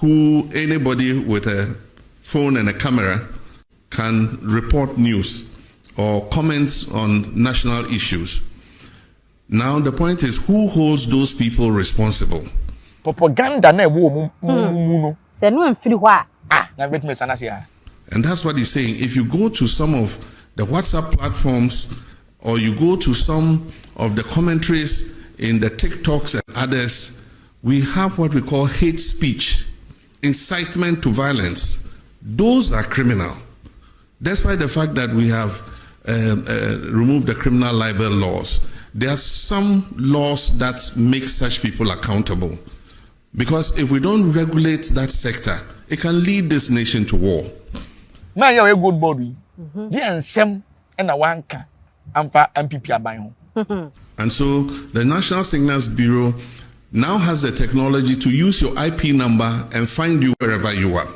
who anybody with a phone and a camera can report news or comments on national issues. Now the point is, who holds those people responsible? Propaganda na wo mu se no amfiri ho a na bet me sana sia. And that's what he's saying. If you go to some of the WhatsApp platforms or you go to some of the commentaries in the TikToks and others, we have what we call hate speech, incitement to violence. Those are criminal. Despite the fact that we have removed the criminal libel laws, there are some laws that make such people accountable. Because if we don't regulate that sector, it can lead this nation to war. Man, you're a good body. The ansem and a wanka amfa MPP aban ho. And so the National Signals Bureau now has the technology to use your IP number and find you wherever you are.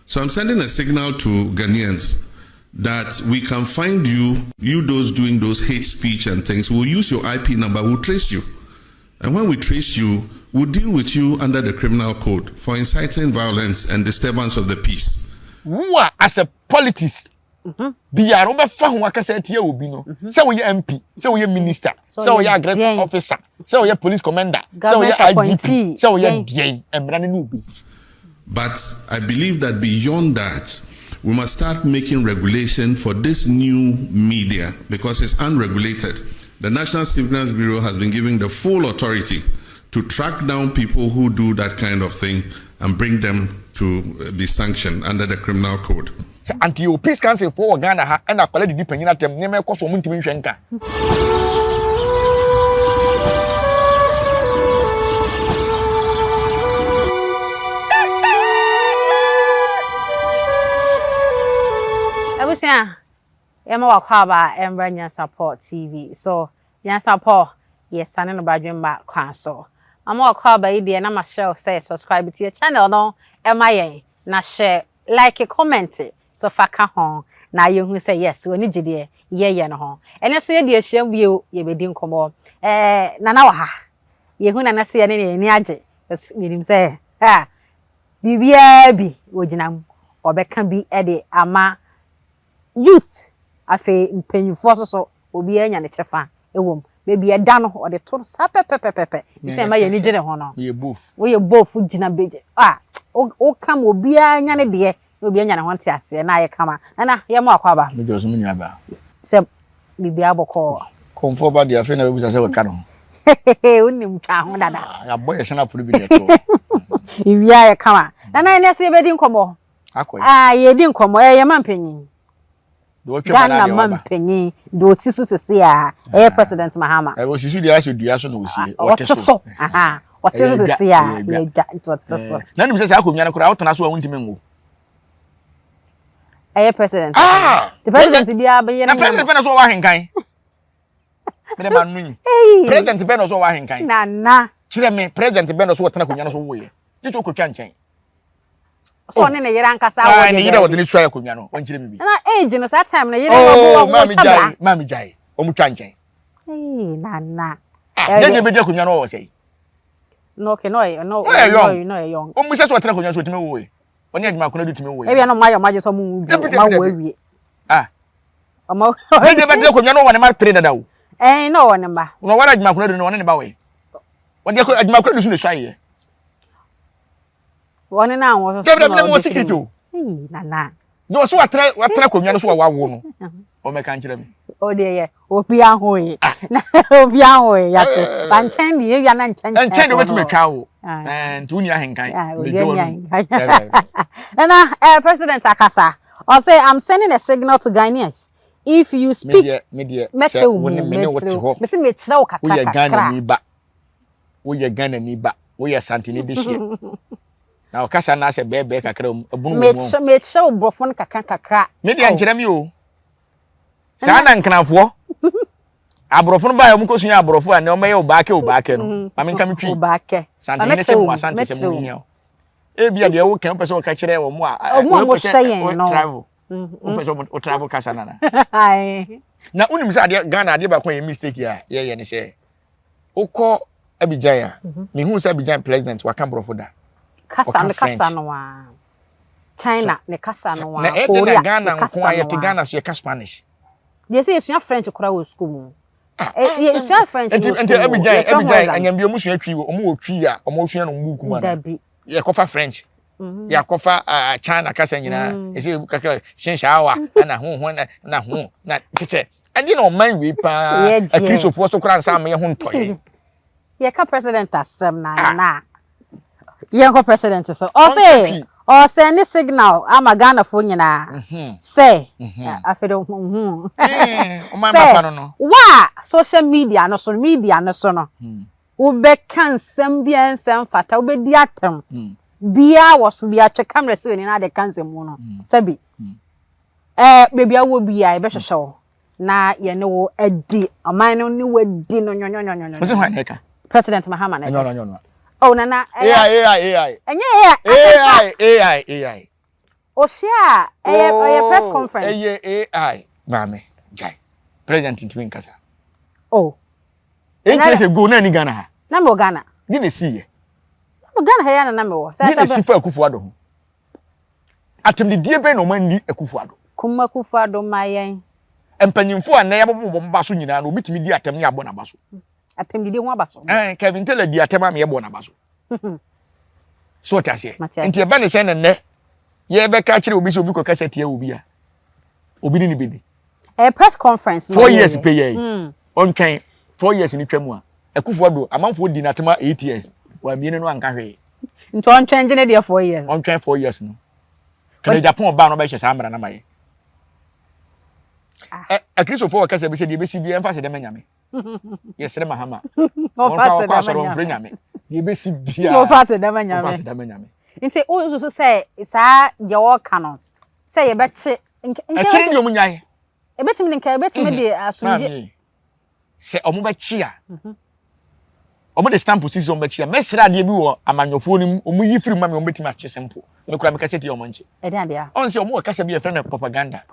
So I'm sending a signal to Ghanaians that we can find you those doing those hate speech and things. We'll use your IP number, we'll trace you. And when we trace you, we'll deal with you under the criminal code for inciting violence and disturbance of the peace. Wa as a politics. Biya roba fa ho akasa tie obi no. Say we MP, say we minister, say we agriculture officer, say we police commander, say we IGP, say we DA emra ne no bi. But I believe that beyond that, we must start making regulation for this new media because it's unregulated. The National Signals Bureau has been given the full authority to track down people who do that kind of thing and bring them to be sanctioned under the criminal code. Until peace council for Ghana ha and akwale di panyina tem ne me koso mu ntimi hwenka. Abusia ema wakwa ba embra Nyansapo TV. So Nyansapo yes sane no badwen ba kwan so. Ama wakwa ba ide na ma share say subscribe to your channel no ema yen na share like comment so faka ho na yehu say yes woni gide ye no ho ene so ye de ahia bio ye bedi nkomo nana wa ha yehu nana se ye ne ni age minim say ha bibia bi oginam obeka bi ede ama youth afi mpanyufo so obi anya ne chefa ewom bebi eda no o de to sa pepepepepe say ma ye ni gire ho no ye bof gina beje o kam obi anya ne de obi anya ne ho nte ase na ye kama na ye mo akwaba Me jo so me nua ba se bibi aboko komfo ba de afi na we say we ka no unim twa ho dada ya boy se na puru bi de to iwi aye kama na ne se bedi nkomo akoy ye di nkomo ye mampanyin do twa na de mampanyin do sisu sese a president Mahama wo sisu dia so dua so na wo sie o teso o teso sese a ye da to teso na nim se akonwa na kura wo tena so wo ntime ngo president the president bia be ye na president be na so wa henkan me de manu president be na so wa henkan na kire me president be na so tena konwa na so wo ye je to kotwa nchen so ne yera nkasa wo ne yera wo de ne twa konwa no won kire me bi na age no that time na yera wo mami jai o mu twa nchen na je be de konwa no wo sei no okay no young o mu se so tena konwa so tena wo ye oni adwuma kono du tumi wo ye e bia no mayo so mu ma wo awie omo je be de konwa no wo ne ma tre dada wo no wo ne ba no wara adwuma kono du no ne ba we wo de adwuma kono du so ne swa ye woni na wo so de mo secret o na no so watra konwa no so wa wo no o me kan kire me o de ye obi ahoye na obi ahoye yate ba nchen di ye na nchen de wetu twa wo and uni ahenkan me do na president akasa or say I'm sending a signal to Ghanaians if you speak media me say me kire wo kakaka wo ye Ghana ni ba wo ye santini de hie na okasa na se bebe kakra abunu mo me kire wo brofon kakaka media nkire me o sa na nkanafo abrofo ba ya mu kosunya abrofo ane o meye obake no ma menka metwi obake santini se mo santini se mo hia e bia de wo kan pese wo ka kire wo mo a mo hyeyen no travel o pese o travel kasa na ai na unim se ade Ghana ade ba kwa mistake ya ye ne se ukọ Abidjan ya me hu se Abidjan president wa kan brofo da kasa ne kasa no wa China ne kasa no wa Korea Ghana nko ayete Ghana so ye ka Spanish they say you French kura wo school mu you French enti Abidjan anyambia mu sua twi wo omo twi a omo sua no mbuku ma ye kofa French ya kofa China kasa nyina ese kaka shinshawa na ho na tete adi no man we pa a Christopher so kura nsa me ho ntoye ye ka president asem na ye ko president so o say ni signal ama Ghana fo nyina say afedo o man ba no wa social media no so no wo be kan sem bia nsem fata wo be di atem bia wo so bia che camera se ni na de kan sem mu no sabi baby awo bia e be hwehwe na ye ne wo adi aman no ni wadi no nyonyonyonyo wo se hwan eka President Mahama na no oh nana AI o share press conference AI mame jai president twin kasa oh 8 years ago na ni Ghana ha na me Ghana di na si ye no Ghana ha na me wo di na si fa Akufo-Addo ho atem de die be no man ni Akufo-Addo kuma Akufo-Addo mayen empanyimfo a na yabobbo mba so nyina no bitimi di atem ni abo na baso atem dide ho abaso Kevin Taylor di atem am ye bo na baso so tase enti e ba ne se ne ye be ka kire obi so obi ko kasa tie obi a obi ni bedi press conference 4 years pay ye on twen 4 years ni twam a Akufo-Addo amanfo di na atem 8 years wa miene no anka hwe nti on twen gene de 4 years on twen 4 years no kana Japan ba no ba hye sa amra na maye a Christopher kasa be se de be si bi emfa se de manyame yesere Mahama no fa se de manyame de be si bia no fa se de manyame nti o so say sa je wo ka no say ye be che nke ndi omunyai e betimi nka e betimi de asumje se omu be chi a omu de stamp sisi omu be chi a mesra de bi wo amanyofo ni omu yi firi mame omu betimi a che sempo me kura me kase ti omu nche e de dia on se omu kase bi e friend propaganda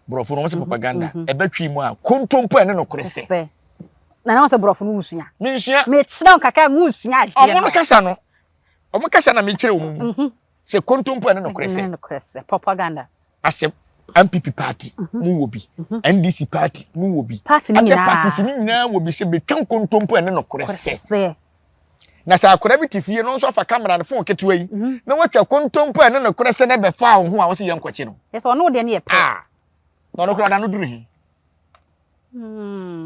brofo no se propaganda e betwi mu a kontompo ene no korese na se brofo no usua me nsua me kire on kaka mu usua omu no kasa no omu kasa na me kire omu se kontompo ene no korese propaganda ase MPP party mu wobi NDC party mu wobi party ni nyina parties ni nyina wobi se betwan kontompo ene no korese na sa akora bi tifie no nso afa camera ne phone ketewa yi na watwa kontompo ene no korese na be fa ho a wo se ye nkwachi no yes ono de ne ye pe no no kora da no duru hi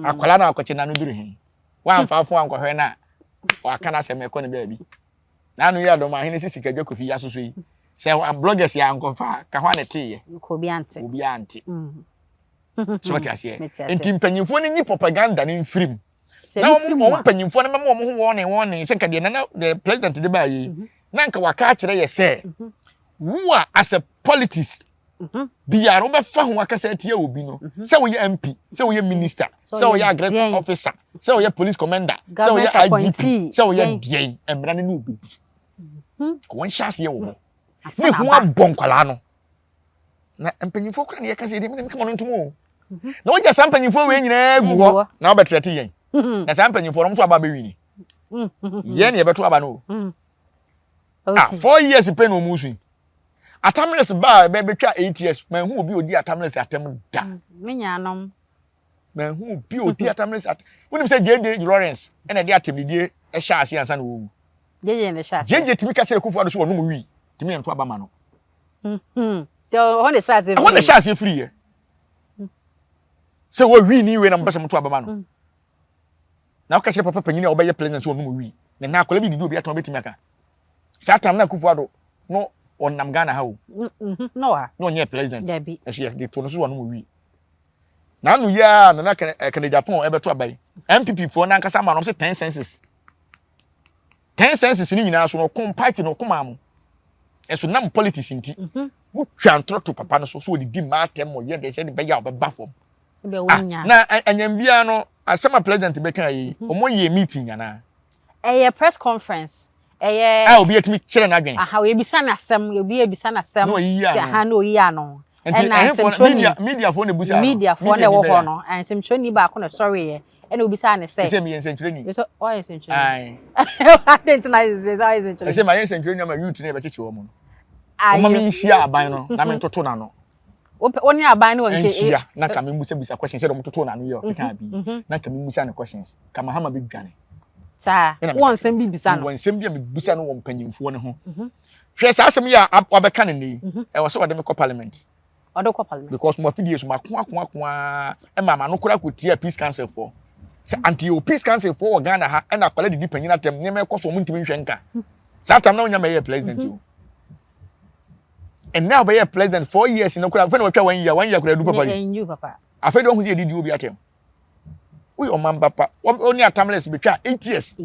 akwala na akwachi na no duru hi wa amfa fo ankwohwe na wa kana se me ko ne ba bi na anu ya do ma hene sisi kadwa kofi ya soso yi se bloggers ya ankofa ka hwa ne tie ko bi ante so what ase enti mpanyimfo ni nyi propaganda ni mfirim na wo mpanyimfo na mema wo ho wone se nkade na the president de ba yi na nka waka kire ye se wo as a politics biya ro be fa ho akasa tie obi no se wo ye MP se wo ye minister se wo ye agriculture officer se wo ye police commander se wo ye IGP se wo ye DI emra ne no obi ko won sha ye wo ni hu abon kwala no na mpanyimfo kura ne ye kasa de me kama no ntumo na wo ja sam mpanyimfo we nyina gu ho na wo betrete yen na sam mpanyimfo no mto aba be wini ye ne ye beto aba no 4 years pe no musu atamles ba be betwa 8 years man hu obi odi atamles atem da menyanom man hu obi odi atamles at wonim se JD Lawrence ene de atemdie e sha ase ansa na wo jeje ne sha jeje timi ka kire Akufo-Addo so wonom wi timi ento aba ma no de hone sha ase hone sha ase free ye se wo wi ni we na mpese mto aba ma no na ka kire papa panyini obeye president so wonom wi na akola bi didi obi atom betimi aka sa atam na Akufo-Addo no onam Ghana ha o no ha no nye president e de to no so wonom wi na anu ya na kana Japan e beto abai MPP fo na nkasa ma no se 10 census ni nyina so no kom party no kom am e so nam politics nti mu twa ntro to papa no so odidi ma atem mo ye de se de be ya obeba fom be wonya na anyambia no asema president be kan yi omo ye meeting yana press conference obi etimi kire na adwen aha we bisa na asem obi ebisa na asem ha na oyi ano media for ne busa media for ne wo ho no ansem choni ba ko na sorry ye and obi say na say me century ni so why century ai I didn't know is why century say my century na ma youth na be cheche wo mu o ma me nhia aban no na me ntoto na no oni aban no nke nhia na ka me musa questions say do mtoto na no ye ka bi na ka me musa na questions ka Mahama be dwane sa won sem bi bisa no won sem bi me bisa no won panyimfo ne ho hwe sa asem ya wabeka ne ni e wo se wode me ko parliament odoko parliament because mo afidie so makwa e mama no kura kotia peace council for anti o peace council for Ghana ha e na kwala didi panyina tem ne me koso mo ntimi hwe nka sa tam na onya me president you and now be president 4 years no kura fe na watwa 1 year kura du papa you papa afa do hu se didi obi atem we o man papa oni atamless betwa 8 years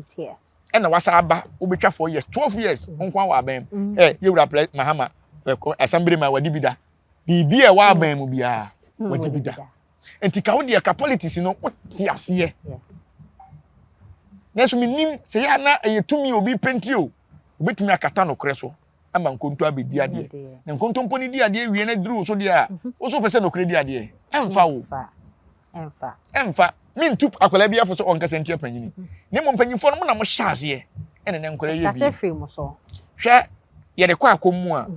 e na wasa aba obetwa 4 years 12 years onkwa wa abem yewura Mahama assembly ma wadi bida bibi e wa abem mu bia wadi bida enti ka wo de ka politics no ti ase neso minim se ya na eyetumi obi penti o obetumi akata no kre so ama nkonto abedi ade na nkonto mponi di ade wie na duru so de a wo so pese no kre di ade emfa wo emfa min tup akola bia fo so onka sentia panyini ne mo panyinfo no na mo hyase ene ne nkora ye bi hyase free mo so hwe ye de kwa akomu a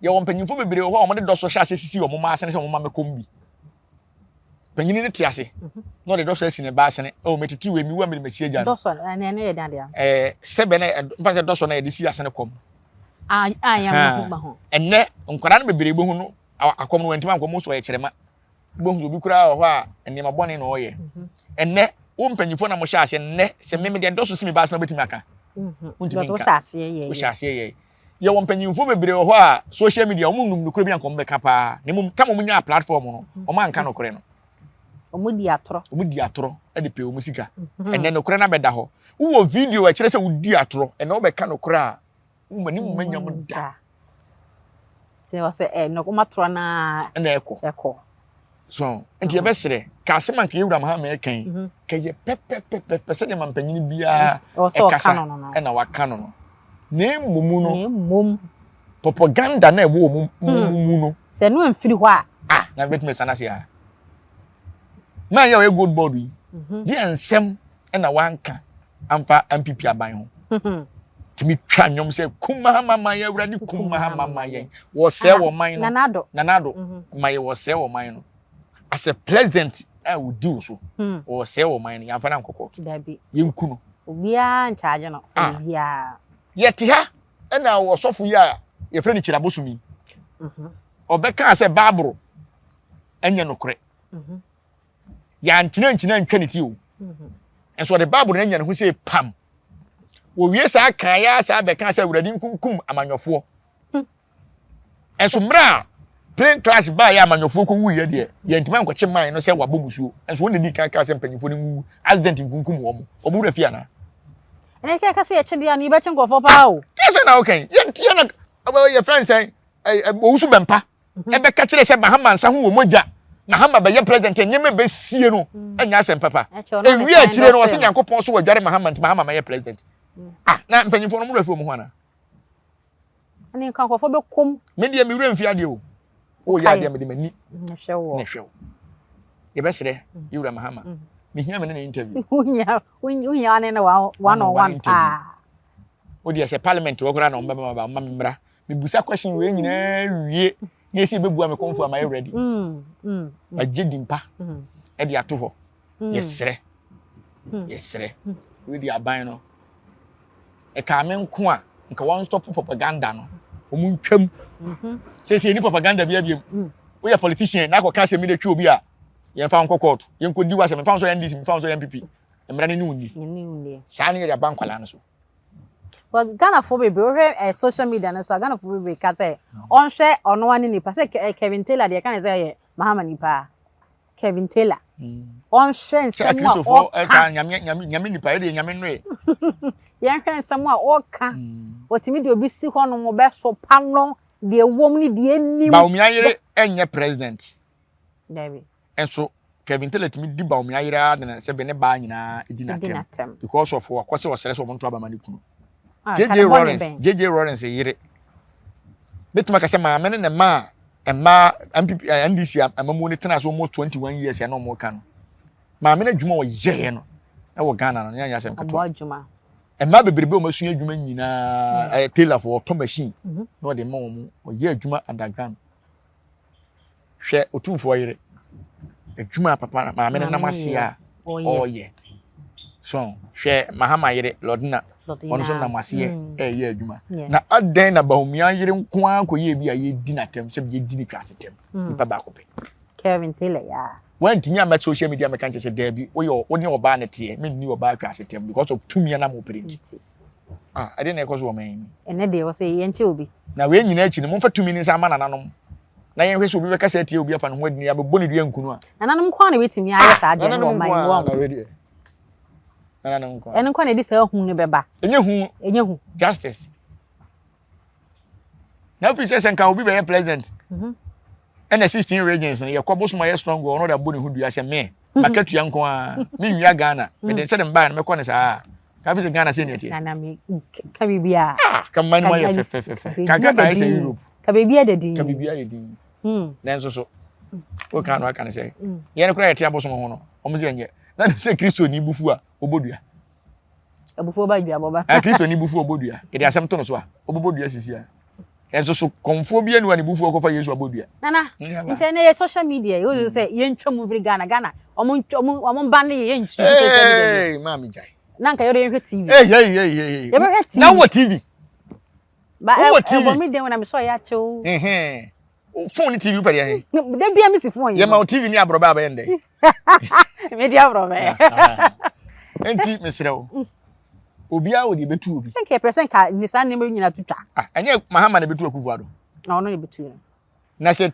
ye won panyinfo bebre ho mo de do so hyase sisi wo mo ma asene se mo ma mekombi panyini ne tiase no de do so asine ba asene o metiti we mi wa me mechie gya do so na ne ye dan dia sebe na mfa se do so na ye de si asene kom ya mo ho enne nkora no bebre bo hu no akom no wantima akom so ye kyerema bonzo obi kura ho a enema bone na oye enne wo mpanyifo na mo hyase enne se me de doso simi baas na betimi aka untimi do hyase ye wo hyase ye wo mpanyifo bebre ho a social media o munum nukura bi ankom beka pa ne mum tam munya platform no o man ka no kore no o mudi atoro e de pe o musika enne no kore na beda ho wo video e kire se wo di atoro enne o beka no kore a wo mani mu manya mu da se wo se no ko matoro na enne eko so enti ye besere ka asema nka yewura Mahama ekan ka ye pepe se de mampanyini bia e kasa e na waka no na mumu no propaganda na ewo mumu no se no amfiri ho a na betime sana se ha ma ye we good board wi di ensem e na wanka amfa MPP aban ho timi twa nyom se Mahama ma ye wura di Mahama ma ye wo se wo man no nanado ma ye wo se wo man no as a president I would do so or say o mine ya fa na nkokọ dabi yenku no obia in charge no obia yeti ha na wo sofo ya ye frɛ ni kirabosumi obeka say babro enye nokore ya ntina ntwa ne ti o enso de babro na enye ne ho say pam wo wie sa kan ya sa beka say wuradi nkunkum amanyofo enso mra plain class ba ya amanyofo ko wu ye de ye ntima nkwache man no say wabomusuo enso won di kan ka say mpanyifo ne wu accident nkunkum wo mo obu rafia na ene ka say che dia ni be che nkofo pa o yes na okay ye ntia na your friend say owusu bempa e be ka kire say Mahama nsa ho wo moja Mahama be ye president nyeme be sie no anya asem papa e wi a kire no wo se Nyankopon so wadware Mahama nti Mahama ye president na mpanyifo no mo rafia mo ho ana ene ka nkofo be kom me dia me wura mfia de o ya dia me de mani na hwewo ye be sere yewura Mahama me hia me na interview unya ne na one on one o dia se parliament wo kora na mbema ba mma mmra me busa question we nyina wie na esi bebu am konfo am I ready agedimpa e dia to ho yes sere we dia ban no e ka me nko a nka one stop propaganda no omu ntwam se ni propaganda bia we politician na ko ka se me de twa obi a ye fa nko court ye nko di wa se me fa so NDC me fa so MPP emra ne unni sa ne ya ban kwala no so but Ghana for baby social media no so Ghana for baby ka say on share ono wani nipa say Kevin Taylor de kan say Mahama nipa Kevin Taylor on share nsɛm a ɔka nyame nipa ye de nyame nwe ye hwɛ nsɛm a ɔka otimi de obi si hɔ no mo bɛ so pa no de wom ni de enim ba omi ayere enye president David enso Kevin Taylor timi di ba omi ayere na sɛ be ne ba nyina edinatem because of what kwase wɔsere so monto aba mane kunu JJ Lawrence yere betuma ka sɛ ma me ne ma MPP NDC amamu ne tena so almost 21 years ya no mo ka no maame na dwuma wo yeye no e wo Ghana no nya asem keto abo dwuma e ma bebrebe o masu adwuma nyina tailor for auto machine no de ma wo mu o ye adwuma underground hwe otumfo yere adwuma papa maame na namase a o ye so hwe Mahama yere Lodina ono so namase ye adwuma na adan na bahumia yere nko an ko ye bi a ye di na tem se bi ye di ni twase tem nipa ba ko pe Kevin Taylor ya when tinya met social media make kan say there bi wo yo oni oba na tie me ni oba twase tem because of tumia na mo print I didn't cause woman ene de wo say yenche obi na we nyina achi ni mo fa tumi ni sa ma nananom na yen hwe so obi be ka say tie obi afa no ho adi ya be boni dua nkunu a nananom kwa na wetimi aye sa ade no man wo nananom kwa ene kwa na di sa hu ne beba enye hu justice na fi say senka obi be president and the 16 regions ye kwabo so my strong go no da boni hu dua say me makatua nko a me nwia Ghana me de say dem ba na me ko ne sa ka fi Ghana say ne tie na me ka bibia ka man ma ye fe ka Ghana say Europe ka bibia de din ka bibia ye din na nso so o kan wa kan say ye ne kura ye tie aboso ho no o mo se nye na say Kristo ni bufu a obodua abufu ba dua boba Kristo ni bufu obodua e de asem to no so a obodua sisi a enso so konfo bia ni wa ni bufu okofa Yesu abodua nana nse na ye social media you say ye ntwa mu vri Ghana omo ban ye ntwa hey mami jai na nka yore hwe TV hey na wo TV ba e me den when am so ya chew phone TV pa dia de bia mi si phone ye ma TV ni abroba ba yende media abroba enti mesrew obia wo de betu obi nke person ka ni san nem nyina tutwa anya Mahama na betu akufu ado na ono ne betu na se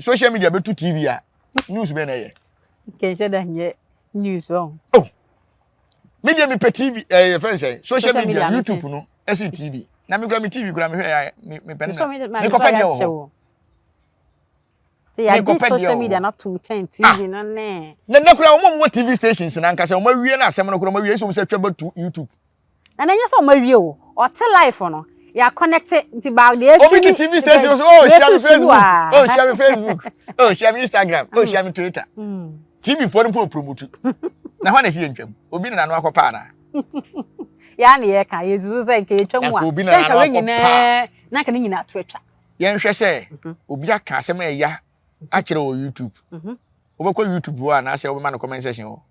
social media betu TV a news be na ye kenche da nye news won media me pe TV friends social media YouTube no SCTV na me kura me TV kura me hwe me pen na me ko pede wo so ya di social media na to 10 TV no ne na kura wo TV stations na nka se wo mawie na asem no kura mawie so mo se twa to YouTube na nya so mawie o te live no ya connect to ba the issue TV stations share me Facebook share me Instagram share me Twitter TV for them promote na hwa na si entwam obi na no akopa na ya na ye ka yesu say nke etwam a obi na no akopa na ka ni nyina to atwa ye nhwe se obi aka asem ya akire wo YouTube obekọ YouTube wo na ase obema no comment section wo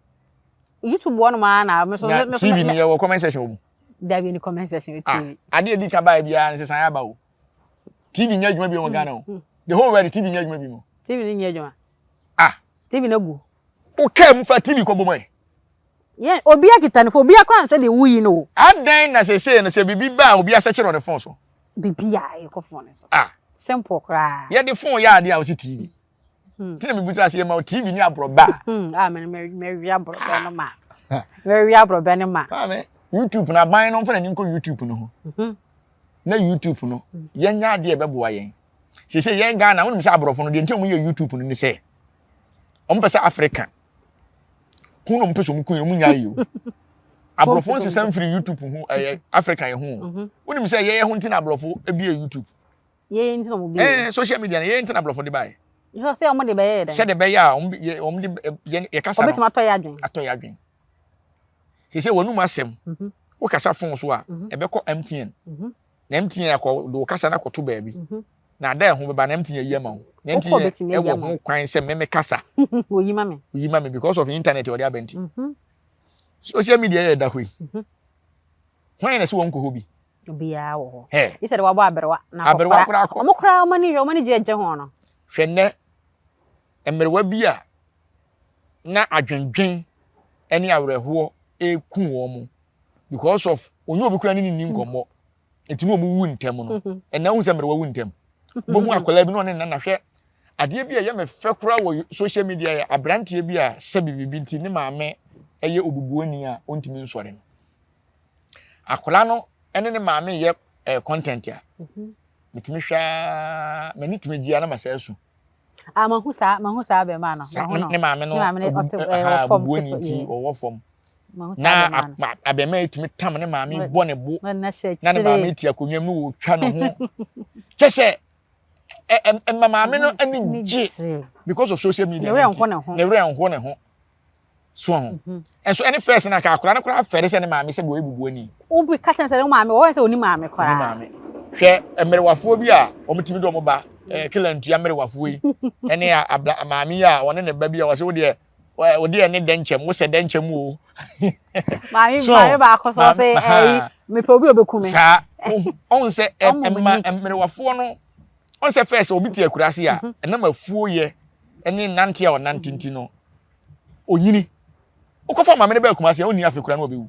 YouTube wo no ma na me so TV ni ye wo comment section wo da bi ni comment section TV ade edi ka ba bia na sesan ya ba wo TV nya adwuma bi wo Ghana wo the whole world TV nya adwuma bi mo TV ni nya adwuma TV na gu o kam fa TV ko bomo ye obi akitane fo obi akwa so de wuyi no adan na se na se bibi ba obi asechire on the phone so bibi ya e ko phone so simple kra ye the phone ya ade a wo TV tina me buta se ma TV ni abroba me wi abroba no ma me wi abroba no ma me YouTube na ban no mfa na nko YouTube no ho na YouTube no ye nya ade e beboa yen se ye Ghana wonu se abrofo no de ntia mu ye YouTube no ni se ompesa Africa kuno mpeso mu kun emu nya yi o abrofo se sam free YouTube hu Africa ye hu wonu se ye ho ntina abrofo e bi YouTube ye ntina mo bi social media ye ntina abrofo de bai yo se omo de be ye se de be ya om de ye kasa no obetima atoya adwen se wonu mu asem wo kasa fon so a e be ko MTN na MTN akọ do kasa na koto ba bi na da ho be ba na MTN yi ma ho na MTN e wo ho kwan se me kasa oyi ma me because of internet or the abenti social media ye da hoi hwan na se won ko hobi obi ya wo ho e se de wabo aberwa na kora omo kora omani je ho no hwenne emerewa bi a na adwendwen ene awreho eku wo mo because of onye obi kura ni nkommo etinu omu wu ntem no ena hu se merewa wu ntem bo hu akola bi no ne na hwe ade bi a ye me fe kura wo social media ya abrantie bi a se bibi nti ne maame eye obubuoni a ontimi nsore no akola no ene ne maame ye content ya mitimi hwa mani timi gia na masasu mahu sa be ma no ne maame no obubuoni nti owo fom na abema etimi tam ne maame bo ne bo na ne maame ti akonwam no wo twa no ho kese maame no ani ji because of social media ne re nho ne ho so and so any first na ka akora na kora fere se ne maame se bo ebubu ani Obi ka chen se ne maame wo se oni maame kora maame hwe emerewafo bi a omtimi do mo ba kilantu ya merewafo yi ene ya maame ya wone ne ba bi a wo se wo de ne denchem wo se denchem o maame ba akoso se me pe obi obekume sa on se emerewafo no on se first obi ti akurase a ena mafuo ye ene nante a onantinti no onyini ukofa maame ne ba akumase oni afekura na obewu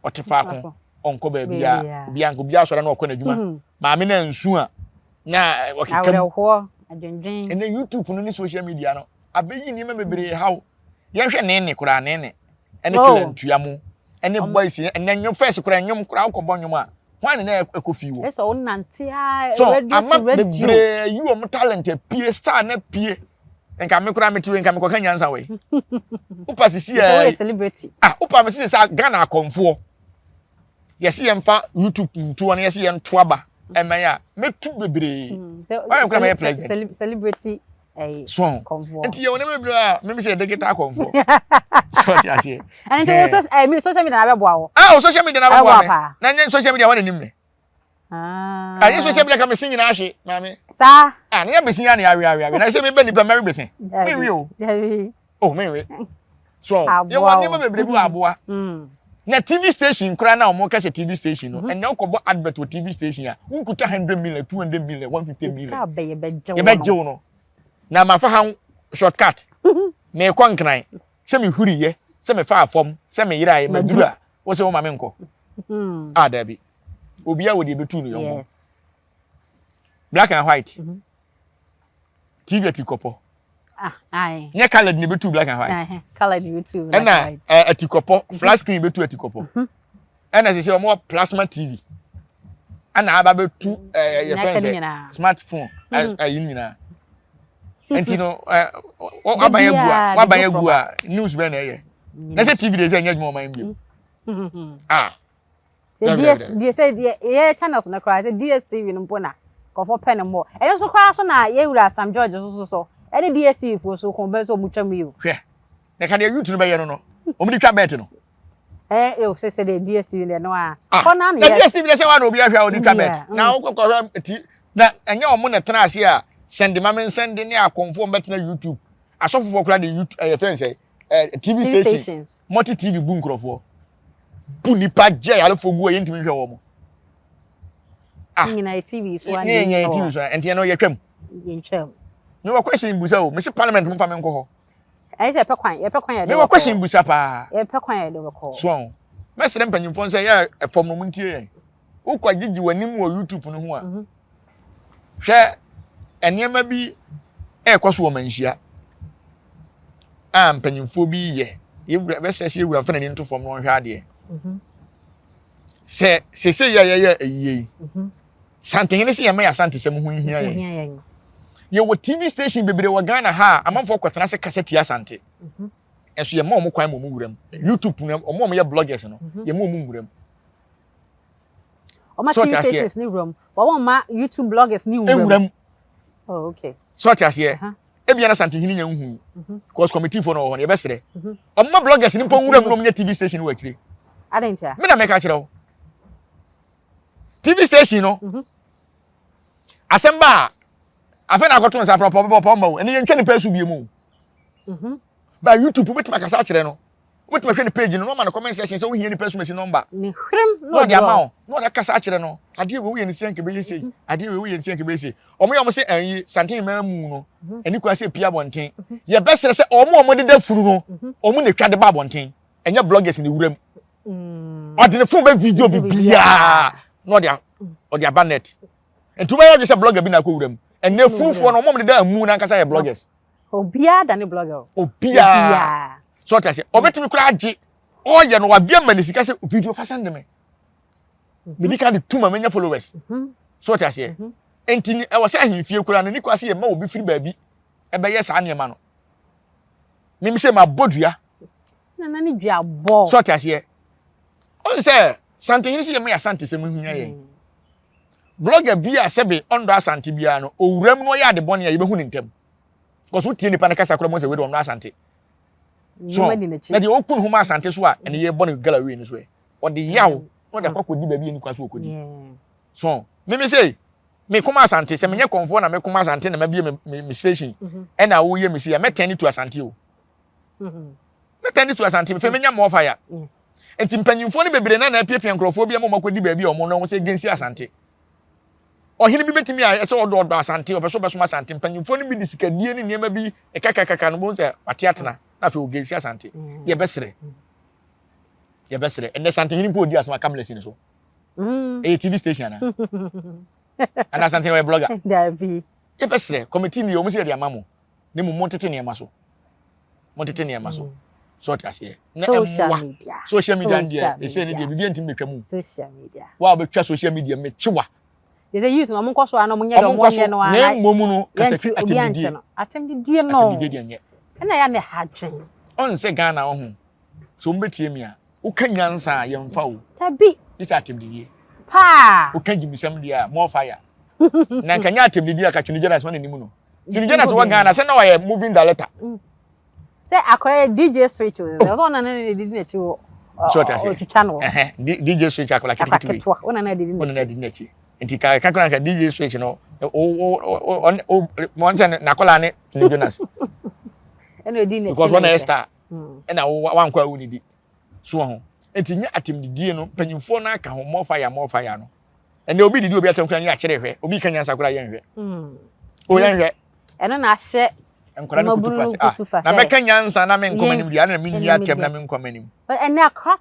otefa ko onko ba bia obi anko bia asora na okọ na djuma maame na nsu a na okekam awreho adwendwen ene YouTube no ni social media no abeyi ni mebebre hawo yenhwe ne kura ne ene kilantua mu ene boys ene nyom first kura nyom kura akobọ nyom a hwan na ekofi wo eso nante a radio you am talent pie star na pie enka me kura metiwe enka me koka nyansa we upa sisi celebrity upa me sisi sa Ghana akonfo yesi yemfa YouTube ntu na yesi yento aba emaya metu bebre why kura me president celebrity konfo enti ye wona bebre a me say digital konfo so yasi and it social media na be boawo social media na be boawo na nyen social media wana nimme ayi social media ka me sin nyina ahwe mame sa na ya besin ya na awe na say me be nipa mary besin me wi o me wi so ye wona me bebre bu aboa na TV station kura na omo ka se TV station no and na ukobo advert with TV station a unkuta 100 million 200 million 150 million ka be je no na mafa han shortcut me kwankran se me huriye se me fa afom se me yirae madura wo se wo ma me nko dabi obi a wo de betu no yo black and white TV atikopo aye nya colored ni betu black and white colored YouTube black and white atikopo flat screen betu atikopo ena se o mo plasma TV ana aba betu ye fence smartphone ayi nyina enti no wabayegu a news be na ye na se TV dey say nya dwuma man bi the say the channels na cry say DSTV no mpona kofo pen mo e so kwa so na ye wura Sam George so any DSTV for so kon be so mutwam yi o hwe na ka de YouTube be ye no omudi twa bet no say the DSTV le no a kona na DSTV le say wa na obi ahwa odi twa bet na okokọ na enya omo na tena ase a send mama send ne akonfo betena YouTube asofofo kura de YouTube friends TV stations multi TV bu nkrofo bu nipa je alofo gu ye ntimi hwe wo mo nyina TV so ani nyina TV so enti no ye twam me wa question busa o me se parliament mo fa me nko ho ai se pe kwan ya de me wa question busa pa ye pe kwan ya de ko so me se mpanyimfo nse ya efom no muntie ye ukwa gigi wanim wo YouTube no ho a hwe enema bi ekoso wo manhia mpanyimfo bi ye yewura be se yewura fa na ni ntofom no hwe ade se ya eyi santen ne se ya me ya sante se mo ho hia ye wo TV station bebre wo Ghana ha amanfo kwetena se cassette asante enso ye ma mo kwan mo wuram YouTube no mo ye bloggers no ye ma mo wuram o ma TV stations ni wuram wo ma YouTube bloggers ni wuram oh okay so tiase ebia na sante hini nya hu because committee for no ho ye besere o ma bloggers ni pon wuram no mo TV station wo akire adentia me na me ka kire wo TV station no asemba afa na akoto nsa papa ma ene yentwe ne pesu bie mu ba YouTube betima kasa kire no betima hwe ne page no ma na comment section so wo hie ne pesu mesi number ni hwem no dia ma no da kasa kire no ade we wo ye ne sian ke be yesi ade we wo ye ne sian ke be yesi omo yo mo se anyi santen ma mu no eni kwa se pia bonten ye besere se omo de da furu no omo ne twa de ba bonten enya bloggers ne wuram ode ne phone be video bi bia no dia o dia banet entuba yo se blogger bi na ko wuram ene fufuo no mom de da amu na nkasa ye bloggers obia da ne blogger obia so ta se obetimi kura agi oye no wa bia manisika se video fasande me medika de tuma menya followers so ta se enti e wo se ahimfie kura no ni kwase ye ma obi firi baabi e be ye sa ne ma no mimi se ma bodua na ni dua bo so ta se on se sante yin se ye ma ya sante se mu hia ye blogger bia sebe ondo asante bia no owuram no ya de bone ya yebehu ne ntem because wo tie nipa na kasa kura mo se we do ondo asante so na de okun homa asante so a ene ye bɔ ne gallery ni so e o de yaw no de akɔkɔdi baabi ni kwaso okɔdi so me say me kuma asante se me nye konfo na me kuma asante na mabie me station e na wo ye me say me turn to asante o me turn to asante fe me nya mo fire enti mpanyimfo ne bebre na apiapia nkrofo bia mo makɔdi baabi o mo no se gensi asante ohini bi betimi a se odo asante obeso asante mpanyimfo ne bi disikadie ne niema bi ekakakaka no bo se atiatena na fe o gensi asante ye besere ende asante hini po di asama kamlesi ne so TV station na and asante we blogger Davi ye besere committee ni o mo se de amamo ne mu montete niema so so tiase social media ndie e se ne de bibia ntim betwa mu social media wa betwa social media me chiwa they say youth no mo nkoso ano mo nye do mo nye no ana ne momu no kase atemdie no na ya ne hadwen on se Ghana ho so mbetie mi a wo kanyansa ye mfa wo tabi this atemdie pa wo kanjimisam dia more fire na nkanya atemdie aka twinigena so na nimu no twinigena so wa Ghana se na wa ye moving director say akore DJ switch o so na na didi na chi o channel DJ switch akola kitikiti ona na didi na chi enti ka ka DJ switch no o monse na akola ne Jonas eno di na chi because one star na wan kwa wu ni di so ho enti nya atemdidie no panyimfo na aka ho more fire no ene obi didi obi atamkura nya akere hwe obi kanya sakura yen hwe o yen hwe eno na hye enkora ne kutu na meka nyansa na me nkomanim dia na me nni atem na me nkomanim ene akra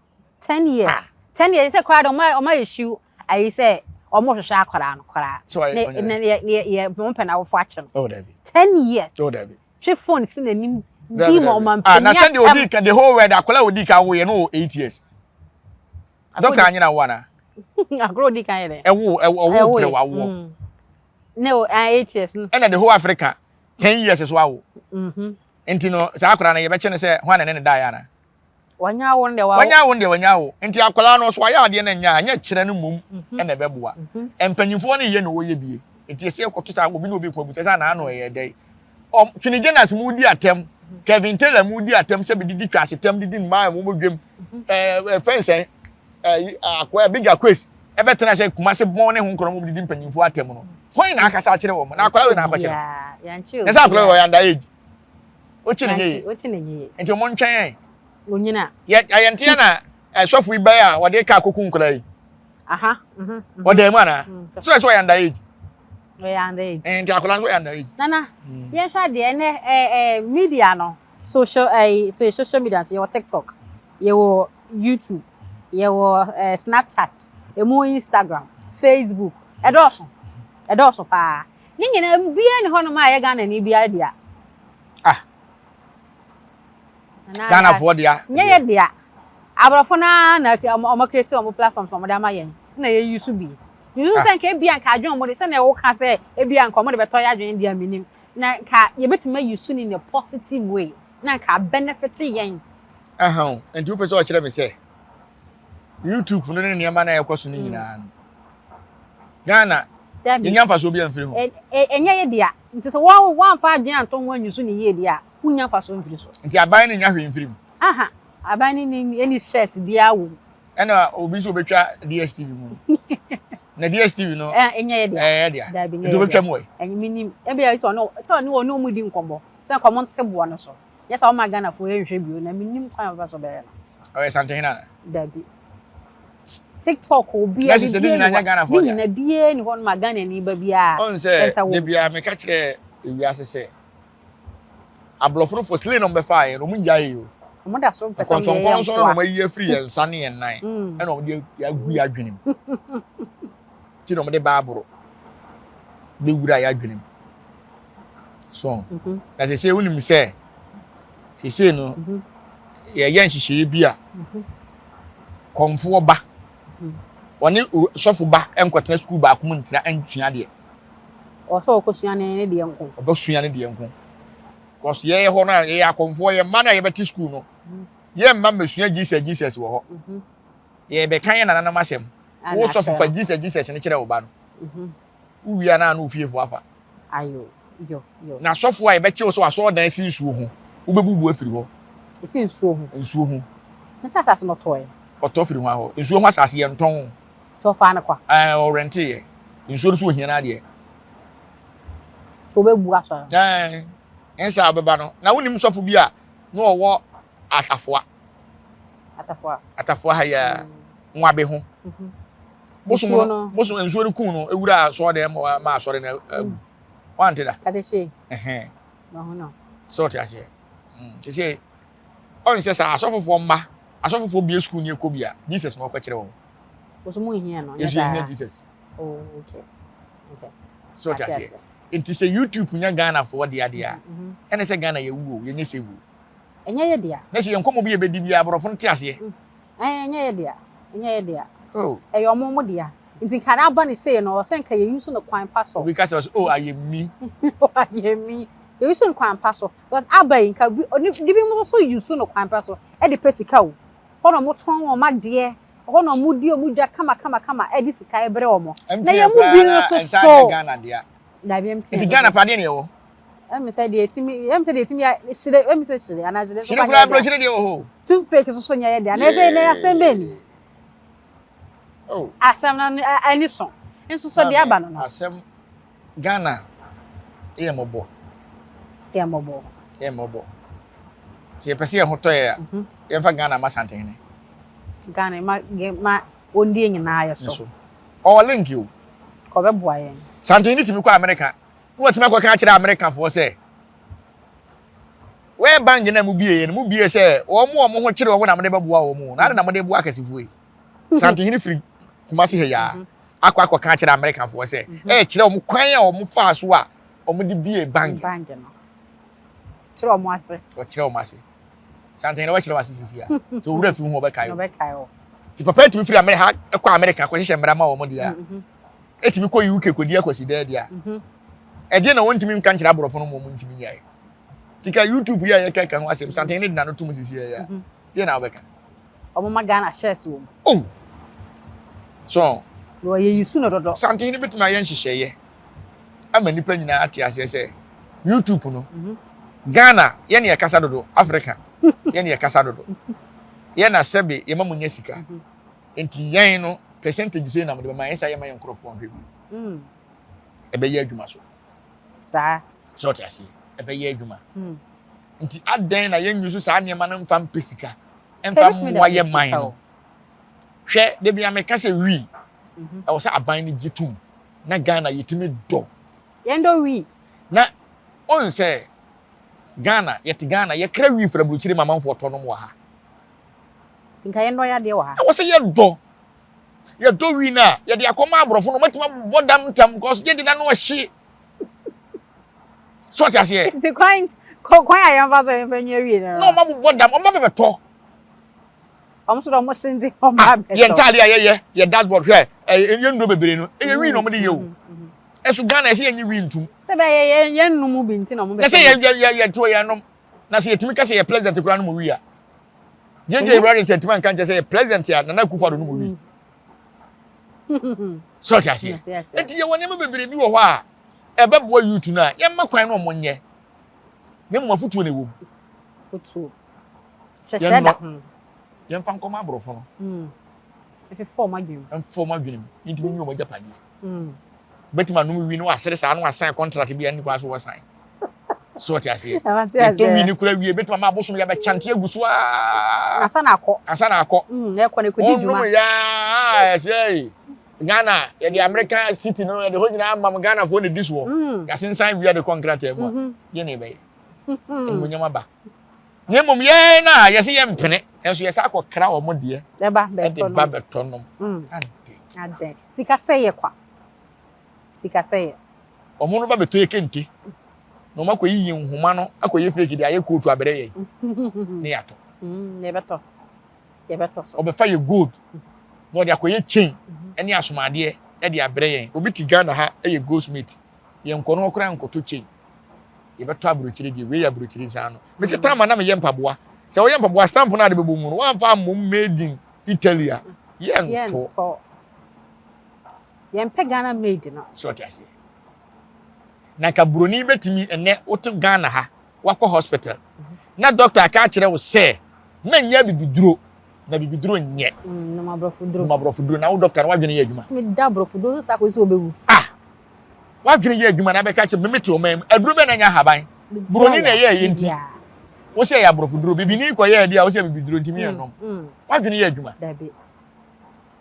10 years say kwara do my issue ayi say omo hwehwe akwara no kwara ne mo pena wo fo ache no oh dabi 10 years oh dabi twe phone si nanim di mo man penya na send odi ka the whole world akwala odi ka wo ye no 8 years doctor anyina wo na agro odi kan ye ewo pre wa wo no 8 years no and the whole Africa 10 years so awo enti no sa akwara na ye be che ne se hwan ne da ya na wanya wo wanya wo enti akwala no so aya ade na nya kire no mum na be boa empanyimfo ne ye no wo ye bie enti ese ekoto sa obi no obi kwabu sa na ano ye dai twinigenas mu di atem Kevin Taylor mu di atem se be didi twase tem didi ma mo dwem fence akwa big quest e betena se kuma se bon ne ho nkoro mo didi mpanyimfo atem no hwan na akasa akire wo na akwala we na akwa kire ya nchi o esa akwala wo ya nda age o chinenye enti mo ntwen onyina ya ntia na sofu ibai a wode ka koku nkora yi aha wode mu ana so ya nda age we and age enti akwala so ya nda age nana ye hwa de ne media no social social media so your TikTok your YouTube your Snapchat emu Instagram Facebook Endorse pa ni nyina bia ni hono ma ye Ghana ni bia dia Ghana for dia nye dia abrofo na o create o platforms o mo da ma yen na ye use bi you say nke bia nka adwon mo de say na wo ka say e bia nka mo de beto ya adwon dia minim na nka ye betima use in a positive way na nka benefit yen and you person o kire me say YouTube no ne niam na ekoso ni nyina Ghana nyamfa so bia mfiri ho enye ye dia nti so wo fa adwon anton wa use ni ye dia unya fa so mfiri so nti aban ni nya hwe mfiri mu aban ni any shares bia wo ena obi so betwa DSTV mu na DSTV no enye ye dia do betwa mu enye minim e bia so no mu di nkombo so nkombo ntebo no so yes o ma Ghana fo ehwe bio na minim kwan ba so be no o something na dabi TikTok obi a bi na Ghana fo na bia ni ho ma Ghana ni ba bia on say de bia me ka kire wi asese abloforo for slay number 5 no munja yi o mo da so person ye so no ma yi free en sane en nan e no de agu ya dwenem ti no mo de baaburo de wura ya dwenem so na se unim se se no ye yan hihye bi a konfo ba woni sofo ba enkotena school ba akum ntira antua de o so ko sua ne de enko o ba sua ne de enko cause ye ho na ye akonfo ye ma na ye beti school no ye ma mesua Jesus wo ho ye be kan ye na masem wo sofo fa Jesus ne kire wo ba no uwia na no fiefo afa ayo yo na sofo a ye be che wo so aso dan si nsuo ho wo bebubu afiri ho Esi nsuo ho. Nsuo ho. Nsa asase no toy. Otofiri ho aho. Nsuo ho asase ye nton. To fa na kwa. O rent ye. Nsuo so hia na de. Obebu aso. Ensa abeba no. Na wonim sofo bi a no owo atafoa. Atafoa ha ya nwabe ho. Boso nsuo no kun no ewura so de ma asore na wante da. Kadeshi. No no. So ti ase. Ti say on se sa asofofo mba. Asofofo bi school ni ekobia. Jesus no kwa kire wo. Boso mu hia no. Yes, Jesus. Oh, okay. So ti ase. Inti say YouTube nya Ghana for de ade a. Ene se Ghana ye wu, ye nye sewu. Enye ye dia. Na se ye nkomo bi ye bedi bia aborofo no ti ase. Enye ye dia. Enye ye dia. Oh. Eyo mo dia. Inti kana aba ne say no, se nka ye use no kwan pa so. Because ayemi. Ayemi. Ye use no kwan pa so. Because abai nka dibi mo so use no kwan pa so. E de pesika wo. Hono mo ton wo ma de. Hono mo di omudwa kama e di sika e bere wo mo. Na ye mu bi no so. Ghana dia. Da bi mti. Inti Ghana pa de ne wo. Em say de etimi ya shire em say shire ana shire. Shire kula bro shire de wo. Toothpick so nya ye de. Na say na asembe ni. Oh. Asem na ani so. Nso so de aba no. Asem Ghana e mobo. Se pese ho to ya. Ye fa Ghana ma santen ne. Ghana ma ondi nyina aye so. O link you. Ko be boa ye. Santen ni timi kwa America. Wo timi kwa ka kire America fo se. We bang na mu bie se wo mo ho kire wo na me de beboa wo mu. Na me de boa kasifu yi. Santen ni free Kumasi he ya. Akwa ka kire America fo se. Kire wo mu kwan a wo mu fa so a wo mu de bie bang no. Kire wo mu ase. O kire wo mu ase. Santen na wo kire wo ase sisi a. So wura fi hu obeka yo. Ti papa ti free America akwa America ko hye mra ma wo mu dia. Etimi ko UK ko dia kwasi da dia. Ede na wontimi nka nkira aborofo no mo ntimi yae. Tika YouTube ya keka ho asem santen ne dina no tum sisi ya. Ye na obeka. Omo magana shares wo. Oh. So, wo ye yusu no dodo. Santen ne betima ye nhyehyeye. Ama nipa nyina ate ase se YouTube no. Ghana ye ne yakasa dodo, Africa ye ne yakasa dodo. Ye na sebe ye mamunya sika. Enti yen no percentage say na mo de ma yen sa ye ma yen krofo hwebu. Ebe ye adwuma so. Sa. So ti ase. Ebe ye adwuma. Nti adan na yen yusu sa niema no mfa mpesika. Emfa mwa ye man no. Hwe de bia me ka se wi. E wo sa aban ni gitum. Na Ghana yetimi do. Yendo wi. Na on se Ghana yet Ghana ye kra wi fra buruchiri mama mfoto no mo ha. Nka yendo ya de wa ha. Wo se ye do. Ye do wi na ye de akoma abrofo no matima bodam tam because ye de na no hye. So ti ase. Ti kwan ayan fa so yen fa nya wi na. No ma bodam o ma be to. So do mo sindi o ma be to. Ye ntali ye dashboard hwe ye ndo bebere no. E ye wi no mo de ye o. Esu Ghana se ye wi ntum. Se be ye nnumu bi nti no mo be. Na se ye to ye nom. Na se ye timi ka se ye president kura no mo wi a. Jeje brother se timi kan se ye president ya na kufa do no mo wi. So ti ase. Enti ye woni mo bebere bi wo ho a ebebo youth na ye makwan no mo nye. Ne mo afutuo na ewo. Futuo. Shesheda. Ye mfa nkoma abrofo no. Efe form adwum. Form adwum. Nti mi nyu mo japade. Betima no wi no asere sa no asan contract bi ani kwa so wo san. So ti ase. To wi ni kura wi betima ma abosom ya be chante aguso a. Asa na akọ. Ne kwa ne kodi djuma. No ya say. Ghana ye the American city no ye the ho nyina am Ghana for ne dis wo. Ya sensan wi the contract e mo. Ye ne be. Munyama ba. Ne mom ye na ye se ye mpene. Enso ye sa akokra wo mo de. Eba beto no. Ade. Sika seye kwa. Sika seye. Omo no ba beto ye kente. No makoyi nhuma no akoye fake de aye kotu abere ye. Ne yato. Ne beto. Ye beto so. Obefa ye gold. No de akoye chain. Eni asomade e de abere ye. Obi ti Ghana ha ye goldsmith. Ye nkono okra nkoto chain. Ye beto abrochire de we ya abrochire san no. Me se trama na me ye mpaboa. Se wo ye mpaboa stamp na de bebo mu no. Wan fa mom made in Italy. Ye nto. Ye mpe Ghana made no. So ti ase. Na ka broni betimi ene woto Ghana ha wakọ hospital na doctor ka kire wo say menya bibiduro na bibiduro nye no mabrofuduro na wo doctor na wadwene ye adwuma me da brofuduro sa ko se obewu wadwene ye adwuma na be ka kire memete o mam aduro be na nya haban broni na ye yenti wo se ya brofuduro bibini ko ye dia wo se bibiduro ntimi ye nom wadwene ye adwuma da be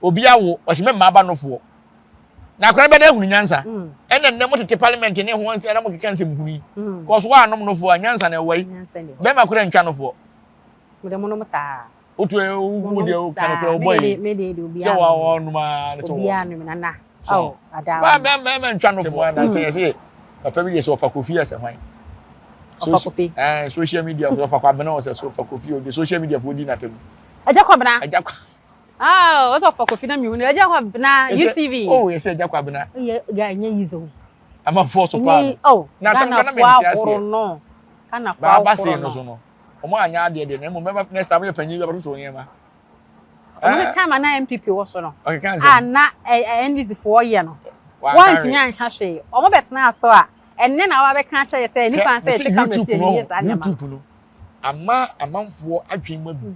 obi awo o se memma aba nofo na akora be da hunu nyansa ene nne mo tete parliament ne ho anse na mo keka nsem huni cause wa anom nofo anyansa na wai be ma kora ntwa nofo mo de mo no sa otu wo de o kan kora boy me de obi se wa onuma so obi anu na na ada ba be ntwa nofo na se papa bi yes ofa kofi ase hwan ofa kofi social media ofa kwa bena o se so ofa kofi o de social media fo di na temu aja kwa bena what's up for coffee na mi unu eja kwa bna UTV yes eja kwa bna ga nya yizo ama force pa na sam kana menti ase no kana fa ba se no so no omo anya ade de na mo next time panyi bi abato ni ma omo time na MPP wo so no okay kan say na NDC for year no want nya nhwa hwe omo betena aso a enne na wa be kan che say ni kan say chika me say yes YouTube no ama amanfo adwen ma bi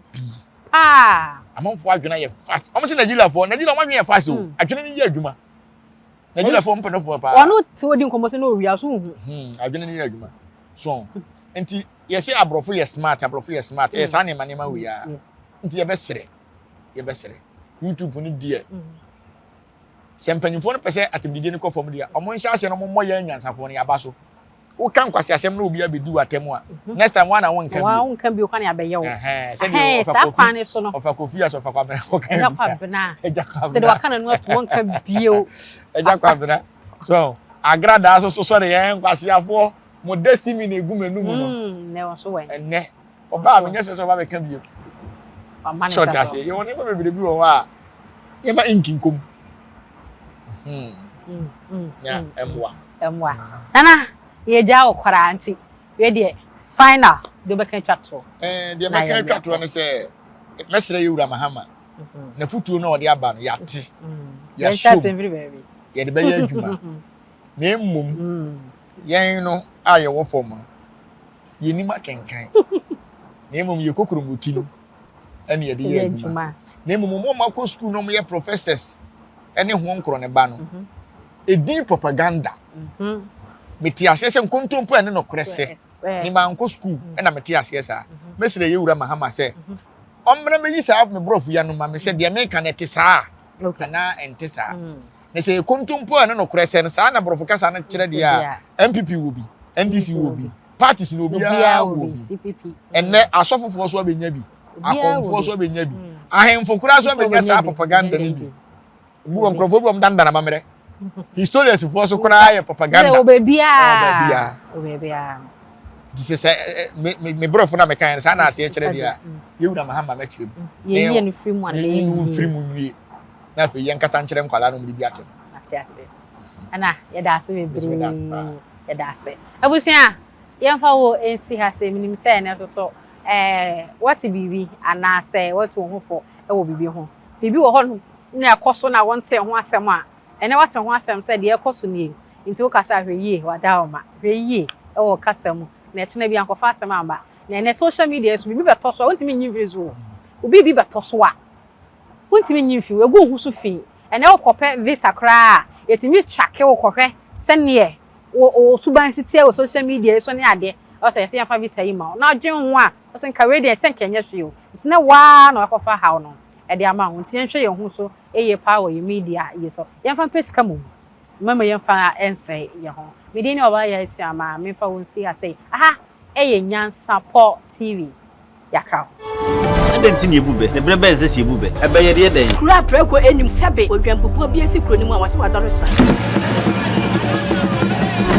amanfo adwena ye fast omo se Nigeria for Nigeria omo adwen ye fast o adwena ni ye adwuma Nigeria for mpeno for pa ono ti odi nkomo se no wi aso hu adwena ni ye adwuma so enti ye say abrofo ye smart e sa ne manema wi ya enti ye be sere YouTube ni die sempanyfo no pese atemdide ni ko fom dia omo nhyia ase no mo ye nyansafo no yabaso wo kan kwase asem no obi abedu atemu a next time one na won kan bi won kan bi o kan ya be ye wo se sa kwane so no ofa kofi aso ofa kwabena ko kan eja kwabena se de wakana no to won kan bi o eja kwabena so agrada so so re yen kwase afo mo destiny na egumenu mu no ne wo so we enne oba me nyese so ba be kan bi o short ase ye won ne be bi wo wa ye ma inkinkom ya emwa nana ye ja okwara anti we de final do be kan twato de me kan twato ne se mesre yewura Mahama na futuo na ode aba no yate ya show ye de be ya adwuma na emmum yen no aye wo fom no ye ni makenkan na emmum ye kokurumuti no ene ye de ya adwuma na emmum mo makọ school no mo ye professors ene ho nkro ne ba no edi propaganda meti asese nkontompo ene no krese ni manko school ena meti asese a mesre yewura Mahama se omre meyi sa me brofu ya no ma me se de me kan ete sa na ente sa ne se kontompo ene no krese no sa na brofu kasa na kire de a MPP wo bi NDC wo bi parties no bi a wo bi CPP enne asofofo so abenya bi akonfo so abenya bi ahemfo kura so abenya sa propaganda ni bi bu onkrofo bi omdandana mamre historians for so kura ya propaganda obebia this is me brofo na me kan sa na ase kire dia yewura Mahama ma kire ye no free mu an ye no free mu nwie na fe ye nkasa nkire nkwala no mudi atem ase ana ye da ase bebre ye da ase abusia ye mfa wo ensi ha se minim se na so what bibi ana se what wo ho wo bibi ho bibi wo ho na akoso na wonte ho asem a ene wate ho asem se de ekoso ni nti wo kasa hweye wada oma hweye wo kasa mu na etena bi ankofa asem amba na ene social media so bibi betoso wontimi nyi video obi bi betoso a wontimi nyi fi wegu hu so fi ene wo kope visa kra yetimi twake wo kohwe sene wo suban sitie wo social media so ne ade o se yesa fa visa yi ma na adwen ho a o se nka radio se nkenya hwe o na wa na wakofa hawo no e de ama ho nti nhwe ye ho so eye power ye media ye so ye fa pesika mu mama ye fa ense ye ho media ni oba ya esi ama me fa won si asai aha eye Nyansapo TV yakra Adenti ni ebube ne brebe nse si ebube ebe ye de den kura preko enim sebe odwampopo bi esi kuro ni mu a wase wadore sra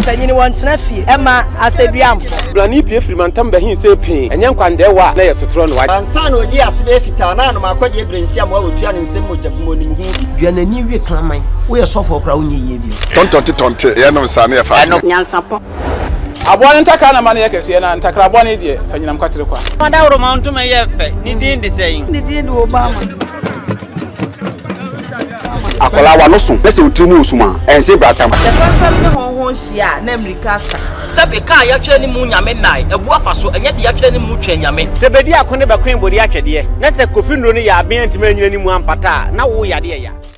tanyini wontena fie ema aseduamfo blani pie frimantam behin se pin enye nkwande wa na ye sotro no wa ansa na odi asebe fita na no makodi ebrensi am wa otua ne nsem mojabu monim hu bi duanani wie klaman wo ye sofo kra wo nye yie bi tontonte ye no sane ye fa Nyansapo abone ntaka na mane ye kese na ntakra abone die fanyinam kwatere kwa mada woro ma ntuma ye fe ni din de sei ni din de Obama akola wa no so pese otrimu osuma ense bratam the family ho hia na America sebe ka ya twa ni mu nyame nai ebu afa so enye de ya twa ni mu twa nyame sebedi akone bakwen bodi atwede na se kofi nro ni ya aben ntime nyina ni mu ampata na wo yade ya